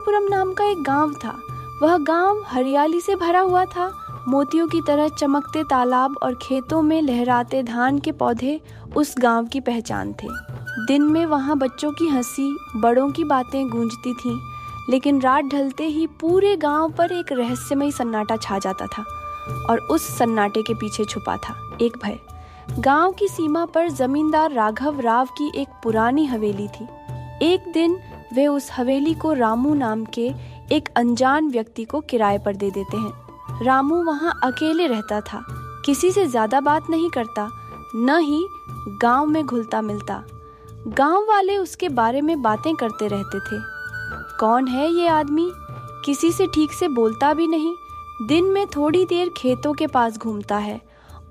पुरम नाम का एक गांव था। वह गांव हरियाली से भरा हुआ था। मोतियों की तरह चमकते तालाब और खेतों में लहराते धान के पौधे उस गांव की पहचान थे। दिन में वहां बच्चों की हंसी, बड़ों की बातें गूंजती थीं, लेकिन रात ढलते ही पूरे गांव पर एक रहस्यमय सन्नाटा छा जाता था और उस सन्नाटे के पीछे छुपा था एक भय। गांव की सीमा पर जमींदार राघव राव की एक पुरानी हवेली थी। एक दिन वे उस हवेली को रामू नाम के एक अनजान व्यक्ति को किराए पर दे देते हैं। रामू वहां अकेले रहता था, किसी से ज्यादा बात नहीं करता, न ही गांव में घुलता मिलता। गांव वाले उसके बारे में बातें करते रहते थे। कौन है ये आदमी? किसी से ठीक से बोलता भी नहीं, दिन में थोड़ी देर खेतों के पास घूमता है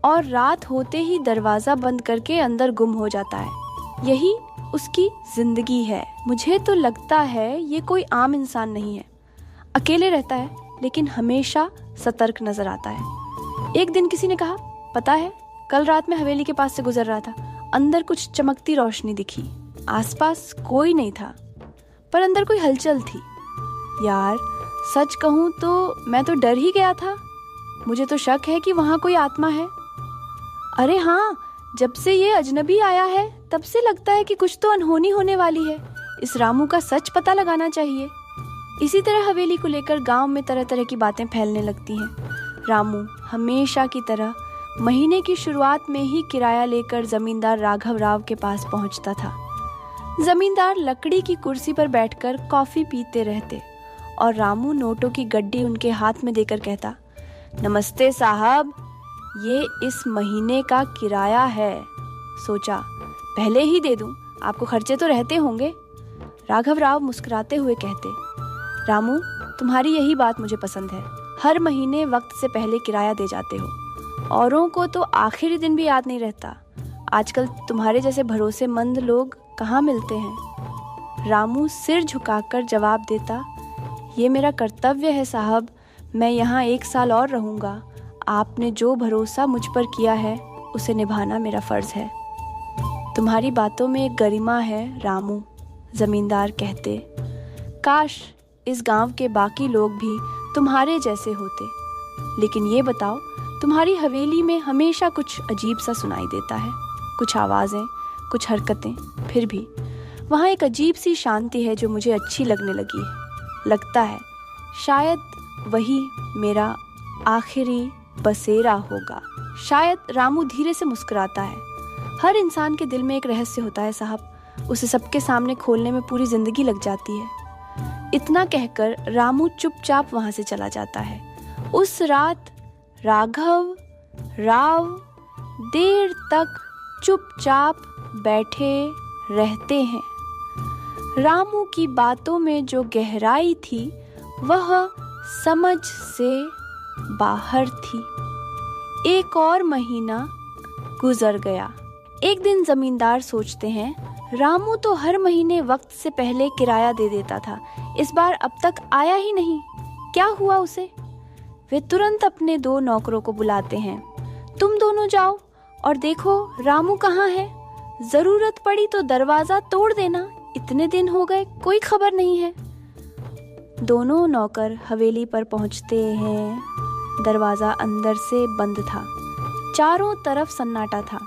और रात होते ही दरवाजा बंद करके अंदर गुम हो जाता है। यही उसकी जिंदगी है। मुझे तो लगता है ये कोई आम इंसान नहीं है। अकेले रहता है लेकिन हमेशा सतर्क नजर आता है। एक दिन किसी ने कहा, पता है, कल रात में हवेली के पास से गुजर रहा था। अंदर कुछ चमकती रोशनी दिखी। आसपास कोई नहीं था, पर अंदर कोई हलचल थी। यार, सच कहूँ तो मैं तो डर ही गया था। मुझे तो शक है कि वहाँ कोई आत्मा है। अरे हाँ, जब से ये अजनबी आया है तब से लगता है कि कुछ तो अनहोनी होने वाली है। इस रामू का सच पता लगाना चाहिए। इसी तरह हवेली को लेकर गांव में तरह तरह की बातें फैलने लगती हैं। रामू हमेशा की तरह महीने की शुरुआत में ही किराया लेकर जमींदार राघव राव के पास पहुंचता था। जमींदार लकड़ी की कुर्सी पर बैठकर कॉफी पीते रहते और रामू नोटों की गड्डी उनके हाथ में देकर कहता, नमस्ते साहब, ये इस महीने का किराया है। सोचा पहले ही दे दूं, आपको खर्चे तो रहते होंगे। राघव राव मुस्कुराते हुए कहते, रामू, तुम्हारी यही बात मुझे पसंद है। हर महीने वक्त से पहले किराया दे जाते हो। औरों को तो आखिरी दिन भी याद नहीं रहता। आजकल तुम्हारे जैसे भरोसेमंद लोग कहाँ मिलते हैं। रामू सिर झुकाकर जवाब देता, ये मेरा कर्तव्य है साहब, मैं यहाँ 1 साल और रहूँगा। आपने जो भरोसा मुझ पर किया है उसे निभाना मेरा फर्ज है। तुम्हारी बातों में एक गरिमा है रामू, जमींदार कहते। काश इस गांव के बाकी लोग भी तुम्हारे जैसे होते। लेकिन ये बताओ, तुम्हारी हवेली में हमेशा कुछ अजीब सा सुनाई देता है। कुछ आवाज़ें, कुछ हरकतें, फिर भी वहाँ एक अजीब सी शांति है जो मुझे अच्छी लगने लगी है। लगता है शायद वही मेरा आखिरी बसेरा होगा। शायद। रामू धीरे से मुस्कुराता है। हर इंसान के दिल में एक रहस्य होता है साहब, उसे सबके सामने खोलने में पूरी जिंदगी लग जाती है। इतना कहकर रामू चुपचाप वहां से चला जाता है। उस रात राघव राव देर तक चुपचाप बैठे रहते हैं। रामू की बातों में जो गहराई थी वह समझ से बाहर थी। एक और महीना गुजर गया। एक दिन जमींदार सोचते हैं, रामू तो हर महीने वक्त से पहले किराया दे देता था, इस बार अब तक आया ही नहीं। क्या हुआ उसे? वे तुरंत अपने 2 नौकरों को बुलाते हैं। तुम दोनों जाओ और देखो रामू कहाँ है। जरूरत पड़ी तो दरवाजा तोड़ देना। इतने दिन हो गए, कोई खबर नहीं है। दोनों नौकर हवेली पर पहुंचते हैं। दरवाजा अंदर से बंद था। चारों तरफ सन्नाटा था,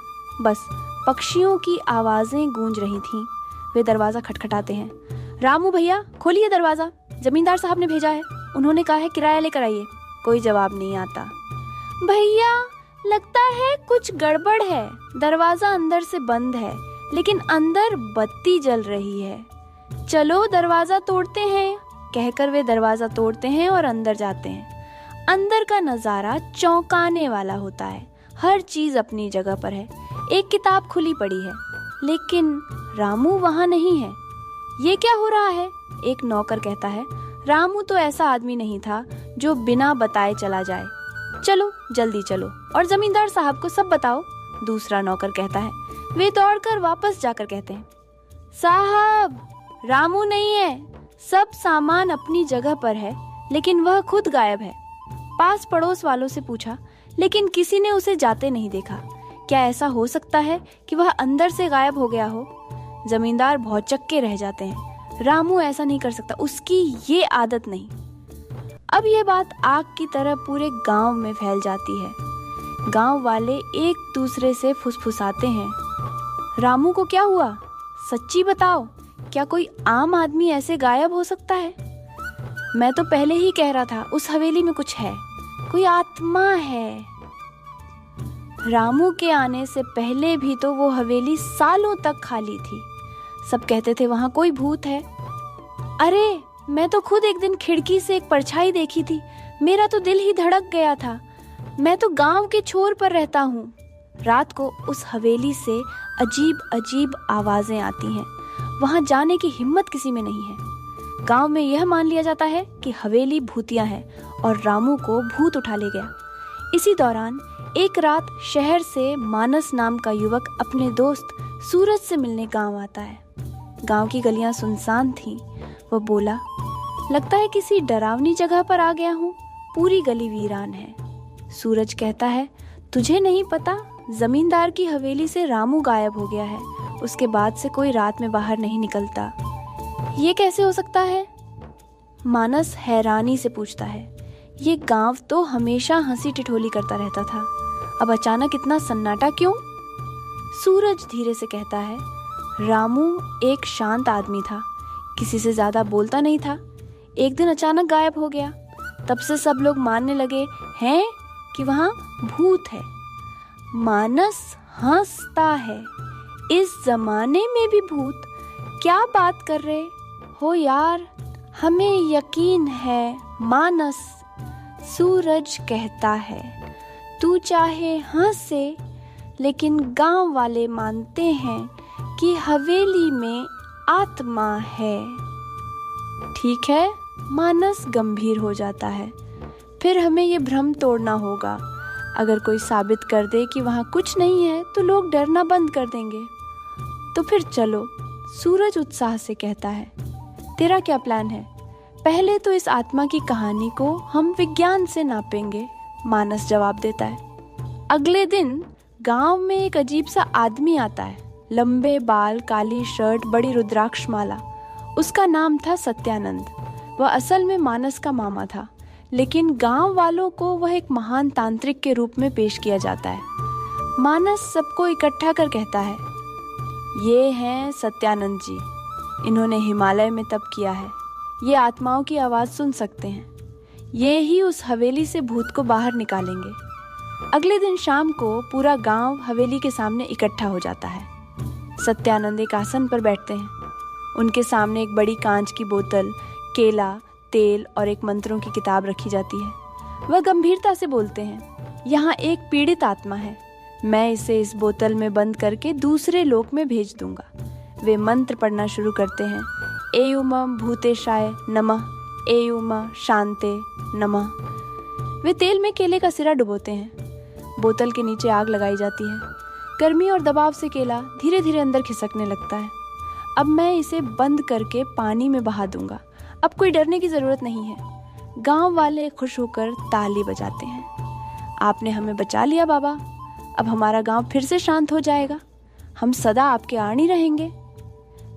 बस पक्षियों की आवाजें गूंज रही थीं। वे दरवाजा खटखटाते हैं। रामू भैया, खोलिए दरवाजा, जमींदार साहब ने भेजा है। उन्होंने कहा है किराया लेकर आइए। कोई जवाब नहीं आता। भैया, लगता है कुछ गड़बड़ है। दरवाजा अंदर से बंद है, लेकिन अंदर बत्ती जल रही है। चलो दरवाजा तोड़ते हैं, कहकर वे दरवाजा तोड़ते हैं और अंदर जाते हैं। अंदर का नजारा चौंकाने वाला होता है। हर चीज अपनी जगह पर है। एक किताब खुली पड़ी है, लेकिन रामू वहां नहीं है। ये क्या हो रहा है? एक नौकर कहता है। रामू तो ऐसा आदमी नहीं था जो बिना बताए चला जाए। चलो जल्दी चलो और जमींदार साहब को सब बताओ, दूसरा नौकर कहता है। वे दौड़कर वापस जाकर कहते हैं, साहब, रामू नहीं है। सब सामान अपनी जगह पर है, लेकिन वह खुद गायब है। पास पड़ोस वालों से पूछा, लेकिन किसी ने उसे जाते नहीं देखा। क्या ऐसा हो सकता है कि वह अंदर से गायब हो गया हो? जमींदार भौचक्के रह जाते हैं। रामू ऐसा नहीं कर सकता, उसकी ये आदत नहीं। अब ये बात आग की तरह पूरे गांव में फैल जाती है। गांव वाले एक दूसरे से फुसफुसाते हैं, रामू को क्या हुआ? सच्ची बताओ, क्या कोई आम आदमी ऐसे गायब हो सकता है? मैं तो पहले ही कह रहा था, उस हवेली में कुछ है, कोई आत्मा है। रामू के आने से पहले भी तो वो हवेली सालों तक खाली थी। सब कहते थे वहां कोई भूत है। अरे मैं तो खुद एक दिन खिड़की से एक परछाई देखी थी, मेरा तो दिल ही धड़क गया था। मैं तो गांव के छोर पर रहता हूँ। रात को उस हवेली से अजीब अजीब आवाजें आती हैं। वहां जाने की हिम्मत किसी में नहीं है। गांव में यह मान लिया जाता है कि हवेली भूतिया है और रामू को भूत उठा ले गया। इसी दौरान एक रात शहर से मानस नाम का युवक अपने दोस्त सूरज से मिलने गांव आता है। गांव की गलियां सुनसान थीं। वो बोला, लगता है किसी डरावनी जगह पर आ गया हूँ, पूरी गली वीरान है। सूरज कहता है, तुझे नहीं पता, जमींदार की हवेली से रामू गायब हो गया है। उसके बाद से कोई रात में बाहर नहीं निकलता। ये कैसे हो सकता है? मानस हैरानी से पूछता है। ये गांव तो हमेशा हंसी ठिठोली करता रहता था, अब अचानक इतना सन्नाटा क्यों? सूरज धीरे से कहता है, रामू एक शांत आदमी था, किसी से ज्यादा बोलता नहीं था। एक दिन अचानक गायब हो गया। तब से सब लोग मानने लगे हैं कि वहां भूत है। मानस हंसता है, इस जमाने में भी भूत? क्या बात कर रहे हो यार, हमें यकीन है मानस। सूरज कहता है, तू चाहे हंसे, लेकिन गांव वाले मानते हैं कि हवेली में आत्मा है। ठीक है, मानस गंभीर हो जाता है। फिर हमें ये भ्रम तोड़ना होगा। अगर कोई साबित कर दे कि वहां कुछ नहीं है तो लोग डरना बंद कर देंगे। तो फिर चलो, सूरज उत्साह से कहता है। तेरा क्या प्लान है? पहले तो इस आत्मा की कहानी को हम विज्ञान से नापेंगे, मानस जवाब देता है। अगले दिन गांव में एक अजीब सा आदमी आता है, लंबे बाल, काली शर्ट, बड़ी रुद्राक्ष माला। उसका नाम था सत्यानंद। वह असल में मानस का मामा था, लेकिन गांव वालों को वह एक महान तांत्रिक के रूप में पेश किया जाता है। मानस सबको इकट्ठा कर कहता है, ये हैं सत्यानंद जी, इन्होंने हिमालय में तप किया है, ये आत्माओं की आवाज़ सुन सकते हैं, ये ही उस हवेली से भूत को बाहर निकालेंगे। अगले दिन शाम को पूरा गांव हवेली के सामने इकट्ठा हो जाता है। सत्यानंद एक आसन पर बैठते हैं। उनके सामने एक बड़ी कांच की बोतल, केला, तेल और एक मंत्रों की किताब रखी जाती है। वह गंभीरता से बोलते हैं, यहाँ एक पीड़ित आत्मा है, मैं इसे इस बोतल में बंद करके दूसरे लोक में भेज दूंगा। वे मंत्र पढ़ना शुरू करते हैं, एयुम भूतेशाय नमः, एयुम शांते नमः। वे तेल में केले का सिरा डुबोते हैं। बोतल के नीचे आग लगाई जाती है। गर्मी और दबाव से केला धीरे धीरे अंदर खिसकने लगता है। अब मैं इसे बंद करके पानी में बहा दूंगा, अब कोई डरने की जरूरत नहीं है। गांव वाले खुश होकर ताली बजाते हैं। आपने हमें बचा लिया बाबा, अब हमारा गांव फिर से शांत हो जाएगा, हम सदा आपके आनी रहेंगे।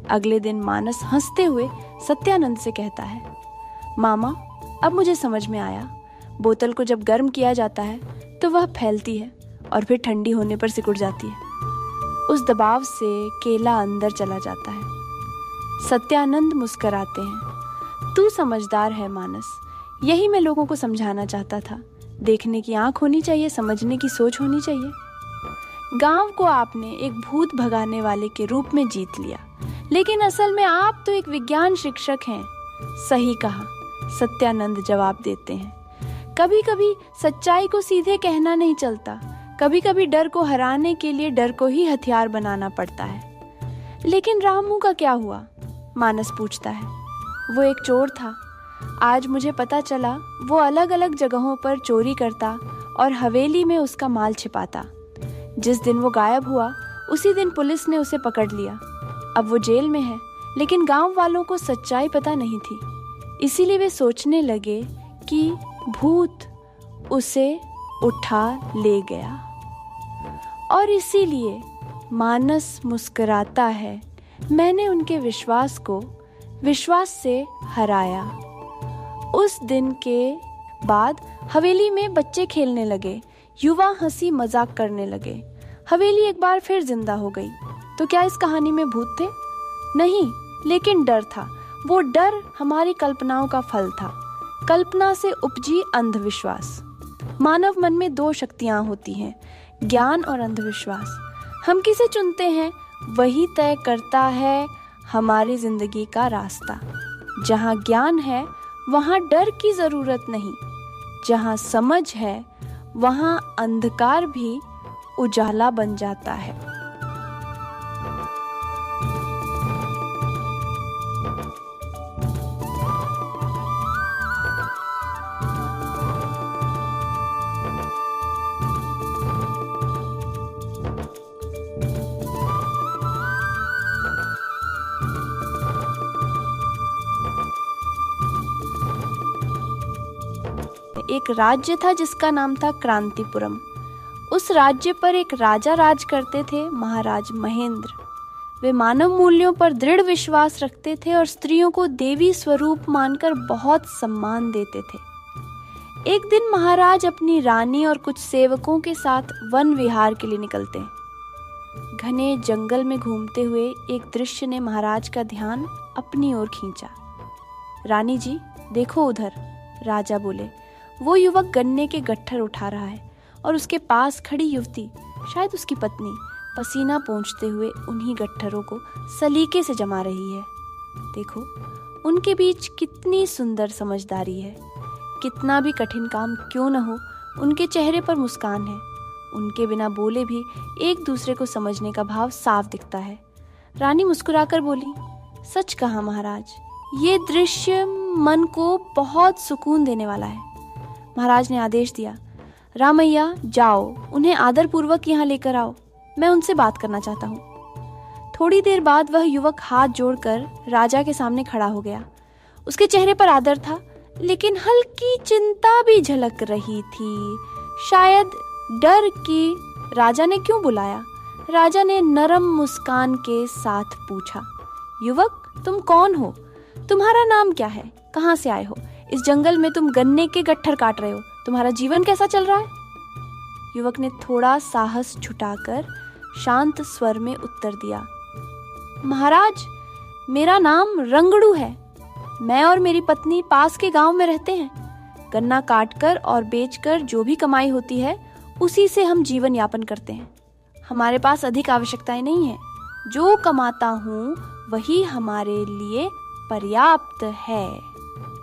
अगले दिन मानस हंसते हुए सत्यानंद से कहता है, मामा अब मुझे समझ में आया, बोतल को जब गर्म किया जाता है तो वह फैलती है और फिर ठंडी होने पर सिकुड़ जाती है। उस दबाव से केला अंदर चला जाता है। सत्यानंद मुस्कराते हैं। तू समझदार है मानस, यही मैं लोगों को समझाना चाहता था। देखने की आंख होनी चाहिए, समझने की सोच होनी चाहिए। गांव को आपने एक भूत भगाने वाले के रूप में जीत लिया, लेकिन असल में आप तो एक विज्ञान शिक्षक हैं। सही कहा, सत्यानंद जवाब देते हैं। कभी कभी सच्चाई को सीधे कहना नहीं चलता, कभी कभी डर को हराने के लिए डर को ही हथियार बनाना पड़ता है। लेकिन रामू का क्या हुआ? मानस पूछता है। वो एक चोर था। आज मुझे पता चला वो अलग अलग जगहों पर चोरी करता और हवेली में उसका माल छिपाता। जिस दिन वो गायब हुआ उसी दिन पुलिस ने उसे पकड़ लिया। अब वो जेल में है, लेकिन गांव वालों को सच्चाई पता नहीं थी, इसीलिए वे सोचने लगे कि भूत उसे उठा ले गया। और इसीलिए मानस मुस्कुराता है, मैंने उनके विश्वास को विश्वास से हराया। उस दिन के बाद हवेली में बच्चे खेलने लगे, युवा हंसी मजाक करने लगे। हवेली एक बार फिर जिंदा हो गई। तो क्या इस कहानी में भूत थे? नहीं, लेकिन डर था। वो डर हमारी कल्पनाओं का फल था। कल्पना से उपजी अंधविश्वास। मानव मन में दो शक्तियां होती हैं, ज्ञान और अंधविश्वास। हम किसे चुनते हैं वही तय करता है हमारी जिंदगी का रास्ता। जहाँ ज्ञान है वहाँ डर की जरूरत नहीं। जहाँ समझ है वहाँ अंधकार भी उजाला बन जाता है। एक राज्य था जिसका नाम था क्रांतिपुरम। उस राज्य पर एक राजा राज करते थे, महाराज महेंद्र। वे मानव मूल्यों पर दृढ़ विश्वास रखते थे और स्त्रियों को देवी स्वरूप मानकर बहुत सम्मान देते थे। एक दिन महाराज अपनी रानी और कुछ सेवकों के साथ वन विहार के लिए निकलते हैं। घने जंगल में घूमते हुए एक दृश्य ने महाराज का ध्यान अपनी ओर खींचा। रानी जी, देखो उधर, राजा बोले। वो युवक गन्ने के गट्ठर उठा रहा है और उसके पास खड़ी युवती, शायद उसकी पत्नी, पसीना पोंछते हुए उन्हीं गट्ठरों को सलीके से जमा रही है। देखो, उनके बीच कितनी सुंदर समझदारी है। कितना भी कठिन काम क्यों न हो, उनके चेहरे पर मुस्कान है। उनके बिना बोले भी एक दूसरे को समझने का भाव साफ दिखता है। रानी मुस्कुराकर बोली, सच कहा महाराज, ये दृश्य मन को बहुत सुकून देने वाला है। महाराज ने आदेश दिया, रामैया जाओ, उन्हें आदर पूर्वक यहाँ लेकर आओ, मैं उनसे बात करना चाहता हूँ। थोड़ी देर बाद वह युवक हाथ जोड़कर राजा के सामने खड़ा हो गया। उसके चेहरे पर आदर था, लेकिन हल्की चिंता भी झलक रही थी, शायद डर कि राजा ने क्यों बुलाया। राजा ने नरम मुस्कान के साथ पूछा, युवक, तुम कौन हो? तुम्हारा नाम क्या है? कहाँ से आए हो? इस जंगल में तुम गन्ने के गट्ठर काट रहे हो। तुम्हारा जीवन कैसा चल रहा है? युवक ने थोड़ा साहस जुटाकर शांत स्वर में उत्तर दिया, महाराज, मेरा नाम रंगड़ू है। मैं और मेरी पत्नी पास के गांव में रहते हैं। गन्ना काटकर और बेचकर जो भी कमाई होती है उसी से हम जीवन यापन करते हैं। हमारे पास अधिक आवश्यकताएं नहीं है। जो कमाता हूँ वही हमारे लिए पर्याप्त है।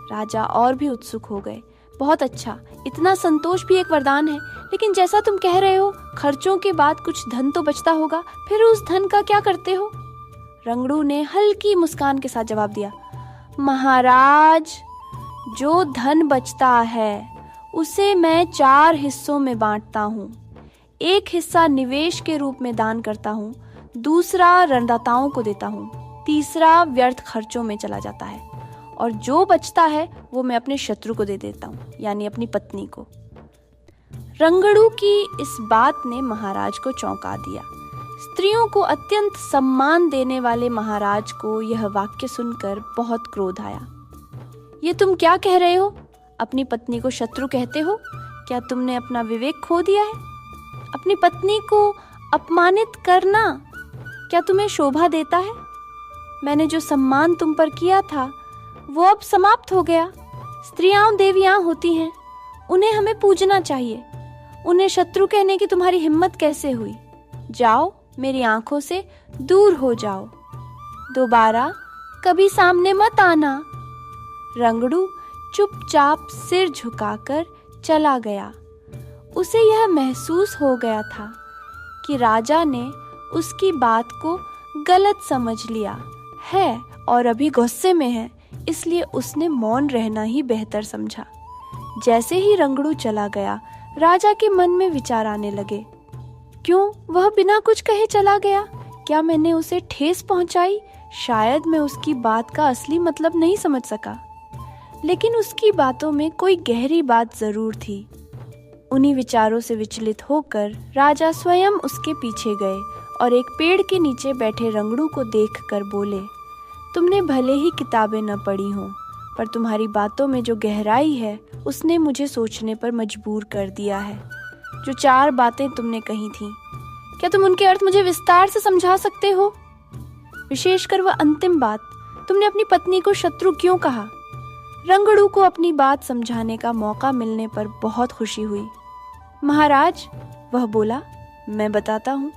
राजा और भी उत्सुक हो गए। बहुत अच्छा, इतना संतोष भी एक वरदान है। लेकिन जैसा तुम कह रहे हो, खर्चों के बाद कुछ धन तो बचता होगा, फिर उस धन का क्या करते हो? रंगड़ू ने हल्की मुस्कान के साथ जवाब दिया, महाराज, जो धन बचता है उसे मैं 4 हिस्सों में बांटता हूँ। एक हिस्सा निवेश के रूप में दान करता हूँ, दूसरा ऋणदाताओं को देता हूँ, तीसरा व्यर्थ खर्चों में चला जाता है, और जो बचता है वो मैं अपने शत्रु को दे देता हूँ, यानी अपनी पत्नी को। रंगड़ू की इस बात ने महाराज को चौंका दिया। स्त्रियों को अत्यंत सम्मान देने वाले महाराज को यह वाक्य सुनकर बहुत क्रोध आया। ये तुम क्या कह रहे हो? अपनी पत्नी को शत्रु कहते हो? क्या तुमने अपना विवेक खो दिया है? अपनी पत्नी को अपमानित करना क्या तुम्हें शोभा देता है? मैंने जो सम्मान तुम पर किया था वो अब समाप्त हो गया। स्त्रियां देवियां होती हैं, उन्हें हमें पूजना चाहिए। उन्हें शत्रु कहने की तुम्हारी हिम्मत कैसे हुई? जाओ, मेरी आंखों से दूर हो जाओ। दोबारा कभी सामने मत आना। रंगड़ू चुपचाप सिर झुकाकर चला गया। उसे यह महसूस हो गया था कि राजा ने उसकी बात को गलत समझ लिया है और अभी गुस्से में है, इसलिए उसने मौन रहना ही बेहतर समझा। जैसे ही रंगड़ू चला गया, राजा के मन में विचार आने लगे। क्यों वह बिना कुछ कहे चला गया? क्या मैंने उसे ठेस पहुंचाई? शायद मैं उसकी बात का असली मतलब नहीं समझ सका, लेकिन उसकी बातों में कोई गहरी बात जरूर थी। उन्हीं विचारों से विचलित होकर राजा स्वयं उसके पीछे गए और एक पेड़ के नीचे बैठे रंगड़ू को देखकर बोले, तुमने भले ही किताबें न पढ़ी हों, पर तुम्हारी बातों में जो गहराई है उसने मुझे सोचने पर मजबूर कर दिया है। जो 4 बातें तुमने कही थीं, क्या तुम उनके अर्थ मुझे विस्तार से समझा सकते हो? विशेषकर वह अंतिम बात, तुमने अपनी पत्नी को शत्रु क्यों कहा? रंगड़ू को अपनी बात समझाने का मौका मिलने पर बहुत खुशी हुई। महाराज, वह बोला, मैं बताता हूँ।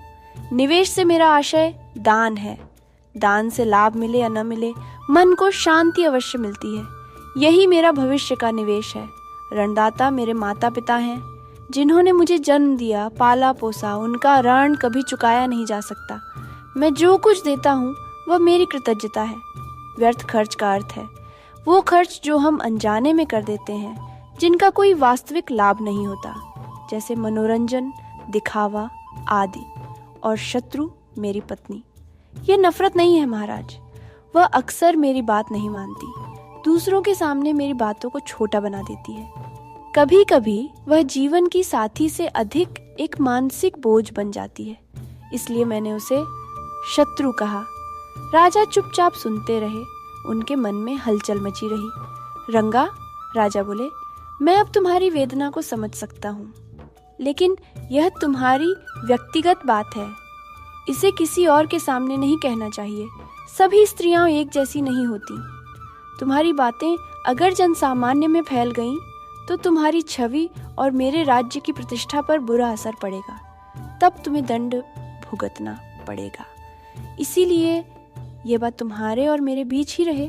निवेश से मेरा आशय दान है। दान से लाभ मिले या न मिले, मन को शांति अवश्य मिलती है। यही मेरा भविष्य का निवेश है। ऋणदाता मेरे माता पिता हैं, जिन्होंने मुझे जन्म दिया, पाला पोसा। उनका ऋण कभी चुकाया नहीं जा सकता। मैं जो कुछ देता हूँ वह मेरी कृतज्ञता है। व्यर्थ खर्च का अर्थ है वो खर्च जो हम अनजाने में कर देते हैं, जिनका कोई वास्तविक लाभ नहीं होता, जैसे मनोरंजन, दिखावा आदि। और शत्रु मेरी पत्नी, ये नफरत नहीं है महाराज। वह अक्सर मेरी बात नहीं मानती, दूसरों के सामने मेरी बातों को छोटा बना देती है। कभी कभी वह जीवन की साथी से अधिक एक मानसिक बोझ बन जाती है, इसलिए मैंने उसे शत्रु कहा। राजा चुपचाप सुनते रहे, उनके मन में हलचल मची रही। रंगा, राजा बोले, मैं अब तुम्हारी वेदना को समझ सकता हूँ, लेकिन यह तुम्हारी व्यक्तिगत बात है। इसे किसी और के सामने नहीं कहना चाहिए। सभी स्त्रियां एक जैसी नहीं होती। तुम्हारी बातें अगर जनसामान्य में फैल गईं, तो तुम्हारी छवि और मेरे राज्य की प्रतिष्ठा पर बुरा असर पड़ेगा। तब तुम्हें दंड भुगतना पड़ेगा। इसीलिए ये बात तुम्हारे और मेरे बीच ही रहे।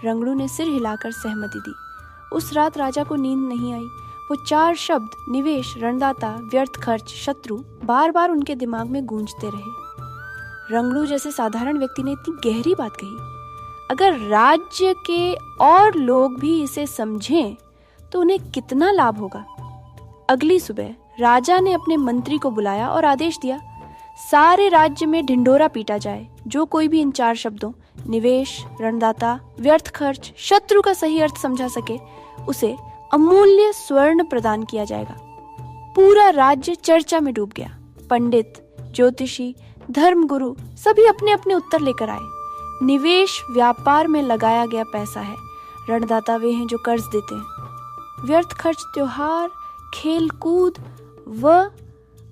रंगड़ू ने सिर हिलाकर सहमति दी। उस रात राजा को नींद नहीं आई। वो 4 शब्द, निवेश, ऋणदाता, व्यर्थ खर्च, शत्रु, बार बार उनके दिमाग में गूंजते रहे। रंगड़ू जैसे साधारण व्यक्ति ने इतनी गहरी बात कही। अगर राज्य के और लोग भी इसे समझें तो उन्हें कितना लाभ होगा। अगली सुबह राजा ने अपने मंत्री को बुलाया और आदेश दिया, सारे राज्य में ढिंढोरा पीटा जाए। जो कोई भी इन 4 शब्दों, निवेश, ऋणदाता, व्यर्थ खर्च, शत्रु का सही अर्थ समझा सके, उसे अमूल्य स्वर्ण प्रदान किया जाएगा। पूरा राज्य चर्चा में डूब गया। पंडित, ज्योतिषी, धर्मगुरु सभी अपने अपने उत्तर लेकर आए। निवेश व्यापार में लगाया गया पैसा है। ऋणदाता वे हैं जो कर्ज देते हैं। व्यर्थ खर्च त्योहार, खेल कूद व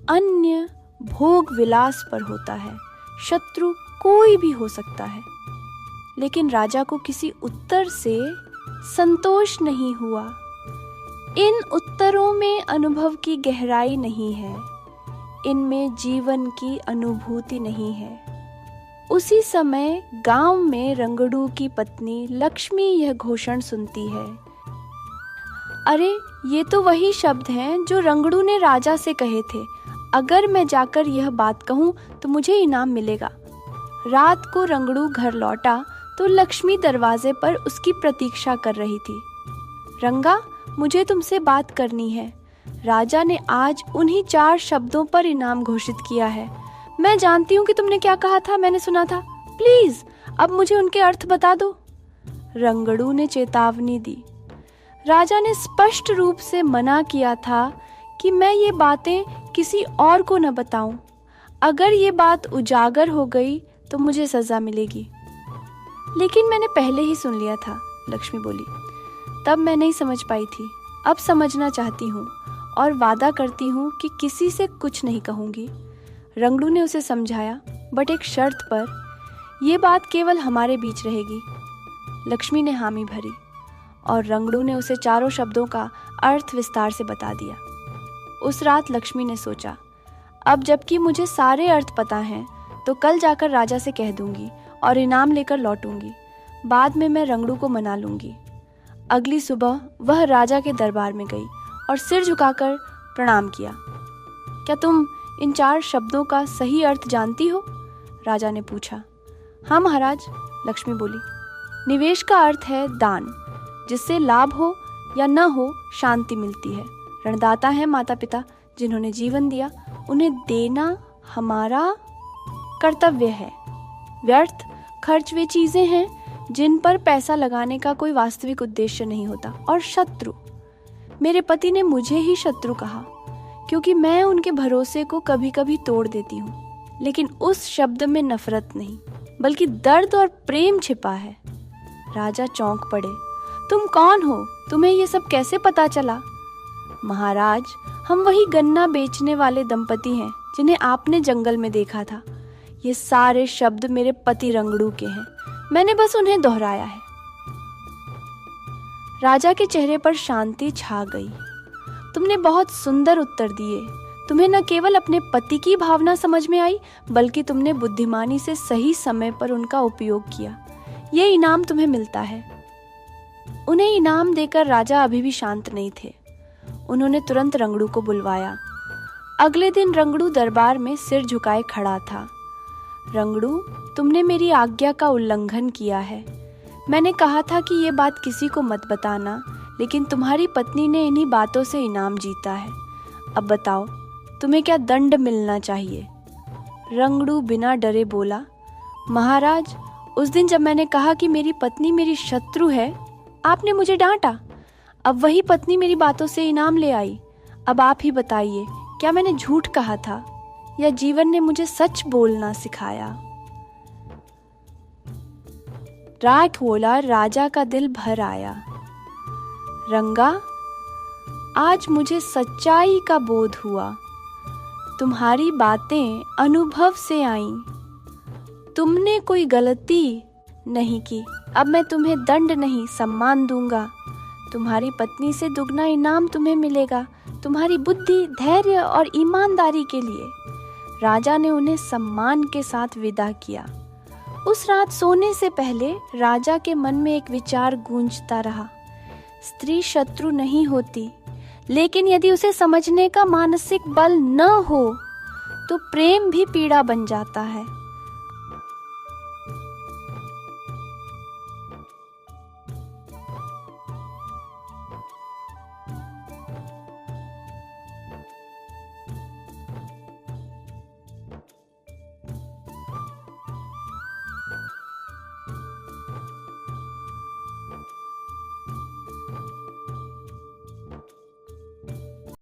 अन्य भोग विलास पर होता है। शत्रु कोई भी हो सकता है। लेकिन राजा को किसी उत्तर से संतोष नहीं हुआ। इन उत्तरों में अनुभव की गहराई नहीं है, इनमें जीवन की अनुभूति नहीं है। उसी समय गांव में रंगड़ू की पत्नी लक्ष्मी यह घोषण सुनती है, अरे ये तो वही शब्द हैं जो रंगड़ू ने राजा से कहे थे। अगर मैं जाकर यह बात कहूँ तो मुझे इनाम मिलेगा। रात को रंगड़ू घर लौटा तो लक्ष्मी दरवाजे पर उसकी प्रतीक्षा कर रही थी। रंगा, मुझे तुमसे बात करनी है। राजा ने आज उन्हीं 4 शब्दों पर इनाम घोषित किया है। मैं जानती हूँ कि तुमने क्या कहा था, मैंने सुना था। प्लीज अब मुझे उनके अर्थ बता दो। रंगड़ू ने चेतावनी दी। राजा ने स्पष्ट रूप से मना किया था कि मैं ये बातें किसी और को न बताऊं। अगर ये बात उजागर हो गई तो मुझे सजा मिलेगी। लेकिन मैंने पहले ही सुन लिया था, लक्ष्मी बोली। तब मैं नहीं समझ पाई थी, अब समझना चाहती हूँ और वादा करती हूँ कि किसी से कुछ नहीं कहूँगी। रंगड़ू ने उसे समझाया, बट एक शर्त पर, ये बात केवल हमारे बीच रहेगी। लक्ष्मी ने हामी भरी और रंगड़ू ने उसे 4 शब्दों का अर्थ विस्तार से बता दिया। उस रात लक्ष्मी ने सोचा, अब जबकि मुझे सारे अर्थ पता हैं तो कल जाकर राजा से कह दूंगी और इनाम लेकर लौटूंगी। बाद में मैं रंगड़ू को मना लूंगी। अगली सुबह वह राजा के दरबार में गई और सिर झुकाकर प्रणाम किया। क्या तुम इन 4 शब्दों का सही अर्थ जानती हो? राजा ने पूछा। हाँ महाराज, लक्ष्मी बोली। निवेश का अर्थ है दान, जिससे लाभ हो या न हो शांति मिलती है। ऋणदाता है माता पिता जिन्होंने जीवन दिया, उन्हें देना हमारा कर्तव्य है। व्यर्थ खर्च वे चीजें हैं जिन पर पैसा लगाने का कोई वास्तविक उद्देश्य नहीं होता। और शत्रु, मेरे पति ने मुझे ही शत्रु कहा क्योंकि मैं उनके भरोसे को कभी कभी तोड़ देती हूँ, लेकिन उस शब्द में नफरत नहीं, बल्कि दर्द और प्रेम छिपा है। राजा चौंक पड़े। तुम कौन हो? तुम्हें ये सब कैसे पता चला? महाराज, हम वही गन्ना बेचने वाले दंपति हैं जिन्हें आपने जंगल में देखा था। ये सारे शब्द मेरे पति रंगड़ू के हैं, मैंने बस उन्हें दोहराया है। राजा के चेहरे पर शांति छा गई। तुमने बहुत सुंदर उत्तर दिए। तुम्हें न केवल अपने पति की भावना समझ में आई, बल्कि तुमने बुद्धिमानी से सही समय पर उनका उपयोग किया। ये इनाम तुम्हें मिलता है। उन्हें इनाम देकर राजा अभी भी शांत नहीं थे। उन्होंने तुरंत रंगड़ू को बुलवाया। अगले दिन रंगड़ू दरबार में सिर झुकाए खड़ा था। रंगड़ू, तुमने मेरी आज्ञा का उल्लंघन किया है। मैंने कहा था कि ये बात किसी को मत बताना, लेकिन तुम्हारी पत्नी ने इन्हीं बातों से इनाम जीता है। अब बताओ, तुम्हें क्या दंड मिलना चाहिए? रंगड़ू बिना डरे बोला, महाराज, उस दिन जब मैंने कहा कि मेरी पत्नी मेरी शत्रु है, आपने मुझे डांटा। अब वही पत्नी मेरी बातों से इनाम ले आई। अब आप ही बताइए, क्या मैंने झूठ कहा था या जीवन ने मुझे सच बोलना सिखाया? रात होला राजा का दिल भर आया। रंगा, आज मुझे सच्चाई का बोध हुआ। तुम्हारी बातें अनुभव से आईं। तुमने कोई गलती नहीं की। अब मैं तुम्हें दंड नहीं, सम्मान दूंगा। तुम्हारी पत्नी से दुगना इनाम तुम्हें मिलेगा, तुम्हारी बुद्धि, धैर्य और ईमानदारी के लिए। राजा ने उन्हें सम्मान के साथ विदा किया। उस रात सोने से पहले राजा के मन में एक विचार गूंजता रहा। स्त्री शत्रु नहीं होती, लेकिन यदि उसे समझने का मानसिक बल न हो तो प्रेम भी पीड़ा बन जाता है।